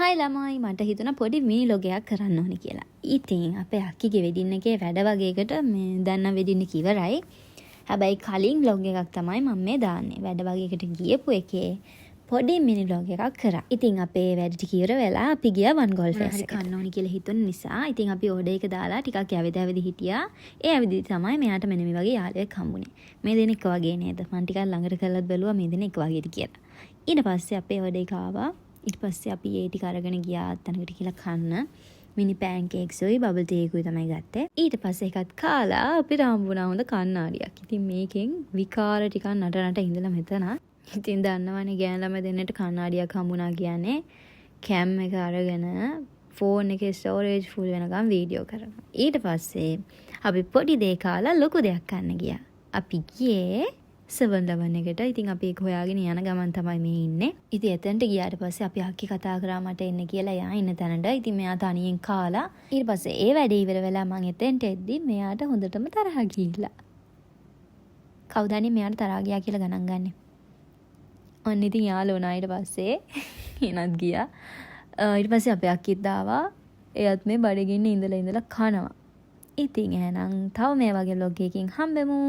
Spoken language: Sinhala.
හයි ළමයි මට හිතුණා පොඩි මිනි ලොග් එකක් කරන්න ඕනේ කියලා. ඉතින් අපේ අක්කිගේ වෙඩින් එකේ වැඩ වගේකට මේ දැන් නම් වෙඩින් එක ඉවරයි. හැබැයි කලින් ලොග් එකක් තමයි මම මේ දාන්නේ. වැඩ වගේකට ගියපු එකේ පොඩි මිනි ලොග් එකක් කරා. ඉතින් අපේ වැඩ ටික ඉවර වෙලා අපි ගියා වන් ගෝල් ෆේස් එකට. කන්න ඕනේ කියලා හිතුන නිසා ඉතින් අපි ඕඩර් එක දාලා ටිකක් ඇවිද හිටියා. ඒ ඇවිදි තමයි මෙයාට මෙන්න මේ වගේ යාළුවෙක් හම්බුනේ. මේ දෙන එක වගේ නේද? මම ටිකක් ළඟට කරලත් බැලුවා මේ දෙන එක වගේද කියලා. ඊට පස්සේ අපේ ඕඩර් එක ආවා. ඊට පස්සේ අපි ඒ ටික අරගෙන ගියා තැනකට කියලා කන්න. මිනි පෑන්කේක්ස් උයි බබල් ටී එකකුයි තමයි ගත්තේ. ඊට පස්සේ එකත් කාලා අපිට හම්බුණා හොඳ කණ්ණාඩියක්. ඉතින් මේකෙන් විකාර ටිකක් නට ඉඳලා මෙතන. ඉතින් දන්නවනේ ගෑනු ළමයි දෙන්නට කණ්ණාඩියක් හම්බුණා කියන්නේ කැම් එක අරගෙන ෆෝන් එකේ ස්ටෝරේජ් ෆුල් වෙනකම් වීඩියෝ කරනවා. ඊට පස්සේ අපි පොඩි දෙයක් කාලා ලොකු දෙයක් ගන්න ගියා. අපි ගියේ 7-Eleven එකට. ඉතින් අපි ඒක හොයාගෙන යන ගමන් තමයි මේ ඉන්නේ. ඉතින් එතනට ගියාට පස්සේ අපි අක්කි කතා කරා මට එන්න කියලා යා ඉන්න තැනට. ඉතින් මෙයා තනියෙන් කාලා ඊට පස්සේ ඒ වැඩේ ඉවර වෙලා මං එතෙන්ට එද්දි මෙයාට හොඳටම තරහ ගිහිල්ලා. කවුදානේ මෙයාට තරහ ගියා කියලා ගණන් ගන්නෙ. ඔන්න ඉතින් යාළුවෝ වුණා ඊට පස්සේ එනත් ගියා. ඊට පස්සේ අපේ අක්කිත් ආවා. එයත් මේ බඩගින්න ඉඳලා කනවා. ඉතින් එහෙනම් තව මේ වගේ ලොග් එකකින් හම්බෙමු.